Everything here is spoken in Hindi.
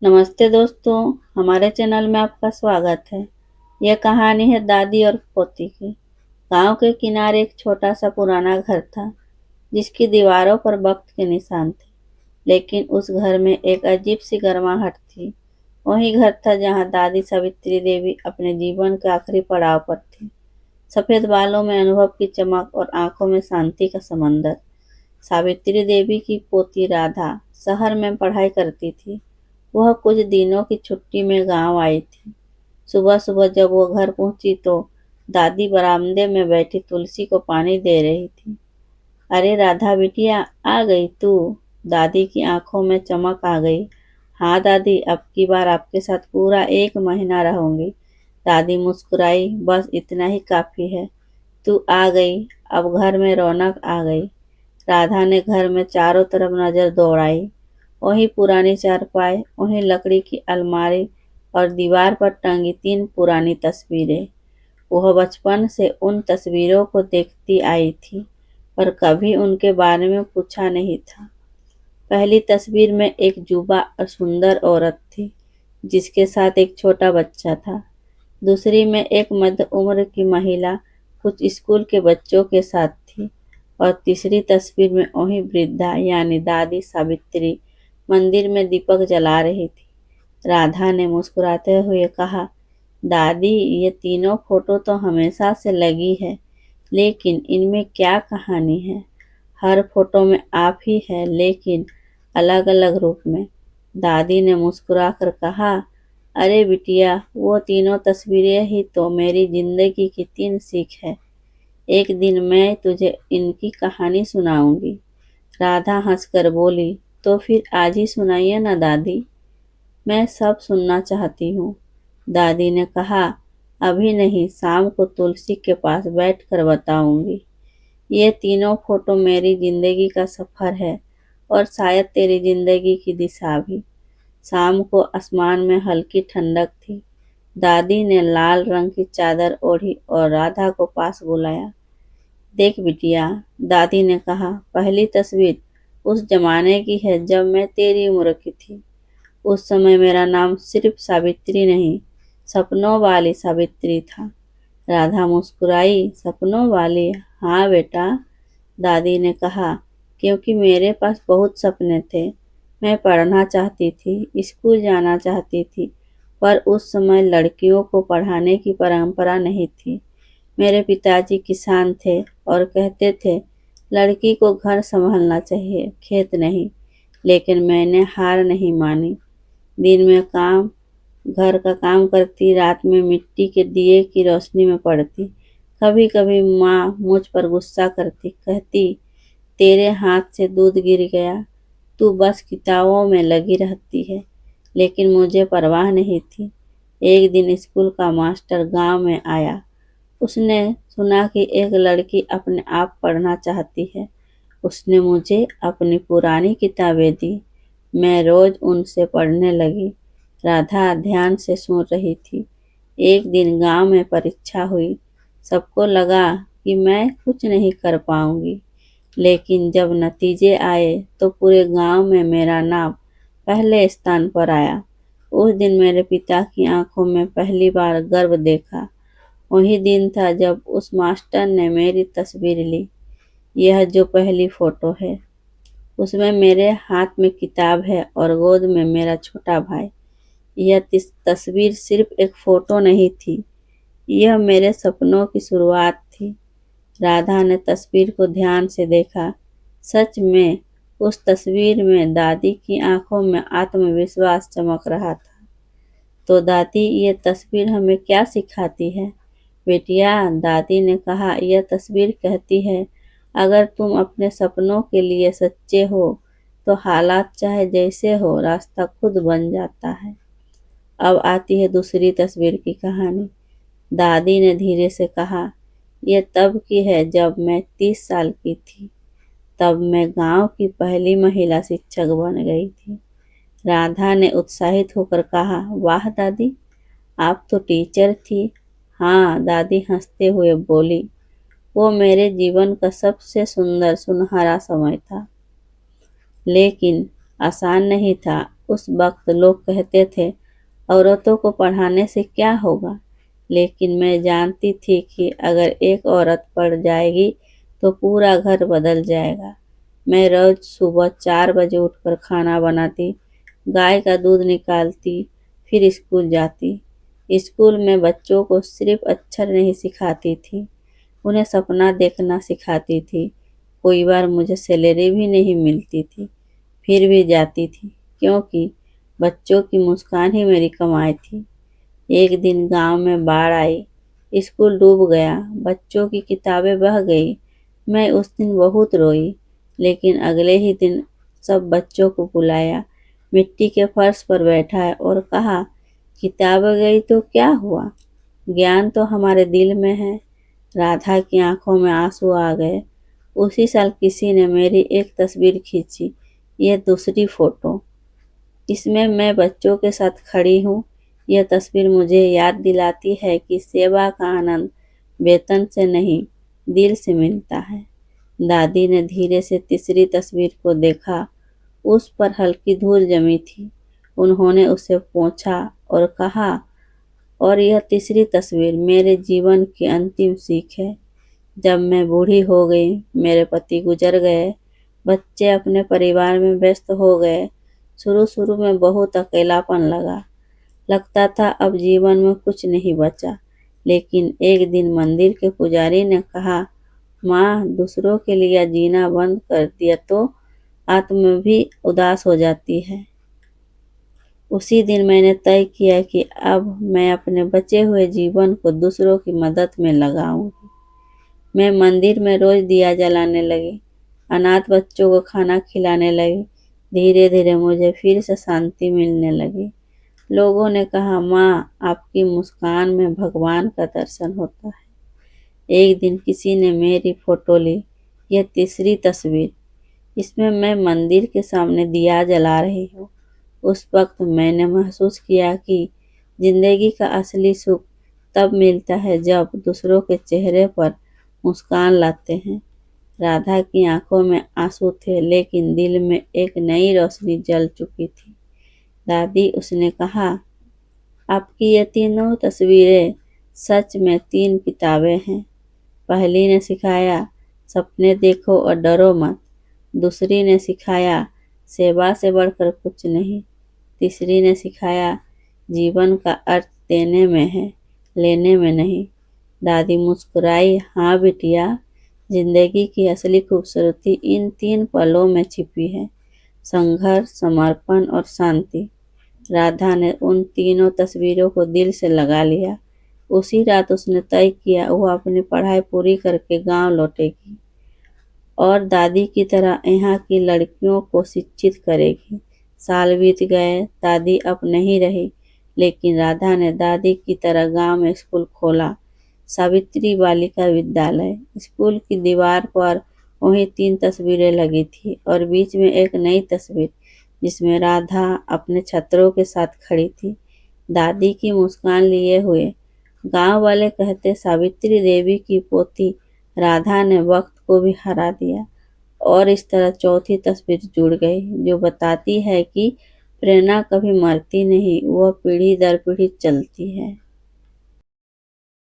नमस्ते दोस्तों, हमारे चैनल में आपका स्वागत है। यह कहानी है दादी और पोती की। गांव के किनारे एक छोटा सा पुराना घर था, जिसकी दीवारों पर वक्त के निशान थे। लेकिन उस घर में एक अजीब सी गर्माहट थी। वही घर था जहां दादी सावित्री देवी अपने जीवन के आखिरी पड़ाव पर थी। सफेद बालों में अनुभव की चमक और आंखों में शांति का समंदर। सावित्री देवी की पोती राधा शहर में पढ़ाई करती थी। वह कुछ दिनों की छुट्टी में गांव आई थी। सुबह सुबह जब वो घर पहुंची तो दादी बरामदे में बैठी तुलसी को पानी दे रही थी। अरे राधा बिटिया, आ गई तू। दादी की आंखों में चमक आ गई। हाँ दादी, अब की बार आपके साथ पूरा 1 महीना रहूंगी। दादी मुस्कुराई। बस इतना ही काफी है। तू आ गई, अब घर में रौनक आ गई। राधा ने घर में चारों तरफ नजर दौड़ाई। वही पुरानी चारपाई, वही लकड़ी की अलमारी और दीवार पर टंगी 3 पुरानी तस्वीरें। वह बचपन से उन तस्वीरों को देखती आई थी, पर कभी उनके बारे में पूछा नहीं था। पहली तस्वीर में एक युवा और सुंदर औरत थी, जिसके साथ एक छोटा बच्चा था। दूसरी में एक मध्य उम्र की महिला कुछ स्कूल के बच्चों के साथ थी। और तीसरी तस्वीर में वही वृद्धा यानी दादी सावित्री मंदिर में दीपक जला रही थी। राधा ने मुस्कुराते हुए कहा, दादी, ये तीनों फोटो तो हमेशा से लगी है, लेकिन इनमें क्या कहानी है। हर फोटो में आप ही है, लेकिन अलग अलग रूप में। दादी ने मुस्कुराकर कहा, अरे बिटिया, वो तीनों तस्वीरें ही तो मेरी जिंदगी की 3 सीख है। एक दिन मैं तुझे इनकी कहानी सुनाऊंगी। राधा हंसकर बोली, तो फिर आज ही सुनाइए ना दादी, मैं सब सुनना चाहती हूँ। दादी ने कहा, अभी नहीं, शाम को तुलसी के पास बैठकर बताऊंगी। ये तीनों फोटो मेरी जिंदगी का सफर है, और शायद तेरी जिंदगी की दिशा भी। शाम को आसमान में हल्की ठंडक थी। दादी ने लाल रंग की चादर ओढ़ी और राधा को पास बुलाया। देख बिटिया, दादी ने कहा, पहली तस्वीर उस जमाने की है जब मैं तेरी उम्र की थी। उस समय मेरा नाम सिर्फ सावित्री नहीं, सपनों वाली सावित्री था। राधा मुस्कुराई। सपनों वाली? हाँ बेटा, दादी ने कहा, क्योंकि मेरे पास बहुत सपने थे। मैं पढ़ना चाहती थी, स्कूल जाना चाहती थी, पर उस समय लड़कियों को पढ़ाने की परंपरा नहीं थी। मेरे पिताजी किसान थे और कहते थे, लड़की को घर संभालना चाहिए, खेत नहीं। लेकिन मैंने हार नहीं मानी। दिन में घर का काम करती, रात में मिट्टी के दिए की रोशनी में पढ़ती। कभी कभी माँ मुझ पर गुस्सा करती, कहती, तेरे हाथ से दूध गिर गया, तू बस किताबों में लगी रहती है। लेकिन मुझे परवाह नहीं थी। एक दिन स्कूल का मास्टर गांव में आया। उसने सुना कि एक लड़की अपने आप पढ़ना चाहती है। उसने मुझे अपनी पुरानी किताबें दी। मैं रोज उनसे पढ़ने लगी। राधा ध्यान से सुन रही थी। एक दिन गांव में परीक्षा हुई। सबको लगा कि मैं कुछ नहीं कर पाऊंगी, लेकिन जब नतीजे आए तो पूरे गांव में मेरा नाम पहले स्थान पर आया। उस दिन मेरे पिता की आंखों में पहली बार गर्व देखा। वही दिन था जब उस मास्टर ने मेरी तस्वीर ली। यह जो पहली फोटो है, उसमें मेरे हाथ में किताब है और गोद में मेरा छोटा भाई। यह तस्वीर सिर्फ एक फोटो नहीं थी, यह मेरे सपनों की शुरुआत थी। राधा ने तस्वीर को ध्यान से देखा। सच में उस तस्वीर में दादी की आंखों में आत्मविश्वास चमक रहा था। तो दादी, ये तस्वीर हमें क्या सिखाती है? बेटिया, दादी ने कहा, यह तस्वीर कहती है, अगर तुम अपने सपनों के लिए सच्चे हो तो हालात चाहे जैसे हो, रास्ता खुद बन जाता है। अब आती है दूसरी तस्वीर की कहानी। दादी ने धीरे से कहा, यह तब की है जब मैं 30 साल की थी। तब मैं गांव की पहली महिला शिक्षक बन गई थी। राधा ने उत्साहित होकर कहा, वाह दादी, आप तो टीचर थी। हाँ, दादी हंसते हुए बोली, वो मेरे जीवन का सबसे सुंदर सुनहरा समय था। लेकिन आसान नहीं था। उस वक्त लोग कहते थे औरतों को पढ़ाने से क्या होगा, लेकिन मैं जानती थी कि अगर एक औरत पढ़ जाएगी तो पूरा घर बदल जाएगा। मैं रोज सुबह 4 बजे उठकर खाना बनाती, गाय का दूध निकालती, फिर स्कूल जाती। स्कूल में बच्चों को सिर्फ अक्षर नहीं सिखाती थी, उन्हें सपना देखना सिखाती थी। कोई बार मुझे सैलरी भी नहीं मिलती थी, फिर भी जाती थी, क्योंकि बच्चों की मुस्कान ही मेरी कमाई थी। एक दिन गांव में बाढ़ आई, स्कूल डूब गया, बच्चों की किताबें बह गई। मैं उस दिन बहुत रोई, लेकिन अगले ही दिन सब बच्चों को बुलाया, मिट्टी के फर्श पर बैठाया और कहा, किताबें गई तो क्या हुआ, ज्ञान तो हमारे दिल में है। राधा की आंखों में आंसू आ गए। उसी साल किसी ने मेरी एक तस्वीर खींची, यह दूसरी फोटो। इसमें मैं बच्चों के साथ खड़ी हूँ। यह तस्वीर मुझे याद दिलाती है कि सेवा का आनंद वेतन से नहीं, दिल से मिलता है। दादी ने धीरे से तीसरी तस्वीर को देखा, उस पर हल्की धूल जमी थी। उन्होंने उसे पोंछा और कहा, और यह तीसरी तस्वीर मेरे जीवन की अंतिम सीख है। जब मैं बूढ़ी हो गई, मेरे पति गुजर गए, बच्चे अपने परिवार में व्यस्त हो गए। शुरू शुरू में बहुत अकेलापन लगा, लगता था अब जीवन में कुछ नहीं बचा। लेकिन एक दिन मंदिर के पुजारी ने कहा, माँ, दूसरों के लिए जीना बंद कर दिया तो आत्मा भी उदास हो जाती है। उसी दिन मैंने तय किया कि अब मैं अपने बचे हुए जीवन को दूसरों की मदद में लगाऊंगी। मैं मंदिर में रोज दिया जलाने लगी, अनाथ बच्चों को खाना खिलाने लगी। धीरे धीरे मुझे फिर से शांति मिलने लगी। लोगों ने कहा, माँ, आपकी मुस्कान में भगवान का दर्शन होता है। एक दिन किसी ने मेरी फोटो ली, यह तीसरी तस्वीर। इसमें मैं मंदिर के सामने दिया जला रही हूँ। उस वक्त मैंने महसूस किया कि जिंदगी का असली सुख तब मिलता है जब दूसरों के चेहरे पर मुस्कान लाते हैं। राधा की आंखों में आंसू थे, लेकिन दिल में एक नई रोशनी जल चुकी थी। दादी, उसने कहा, आपकी ये तीनों तस्वीरें सच में 3 किताबें हैं। पहली ने सिखाया, सपने देखो और डरो मत। दूसरी ने सिखाया, सेवा से बढ़कर कुछ नहीं। तीसरी ने सिखाया, जीवन का अर्थ देने में है, लेने में नहीं। दादी मुस्कुराई, हाँ बिटिया, जिंदगी की असली खूबसूरती इन 3 पलों में छिपी है, संघर्ष, समर्पण और शांति। राधा ने उन तीनों तस्वीरों को दिल से लगा लिया। उसी रात उसने तय किया वो अपनी पढ़ाई पूरी करके गांव लौटेगी और दादी की तरह यहाँ की लड़कियों को शिक्षित करेगी। साल बीत गए, दादी अब नहीं रही, लेकिन राधा ने दादी की तरह गांव में स्कूल खोला, सावित्री बालिका विद्यालय। स्कूल की दीवार पर वही 3 तस्वीरें लगी थी और बीच में एक नई तस्वीर जिसमें राधा अपने छात्रों के साथ खड़ी थी, दादी की मुस्कान लिए हुए। गांव वाले कहते, सावित्री देवी की पोती राधा ने वक्त को भी हरा दिया। और इस तरह चौथी तस्वीर जुड़ गई, जो बताती है कि प्रेरणा कभी मरती नहीं, वह पीढ़ी दर पीढ़ी चलती है।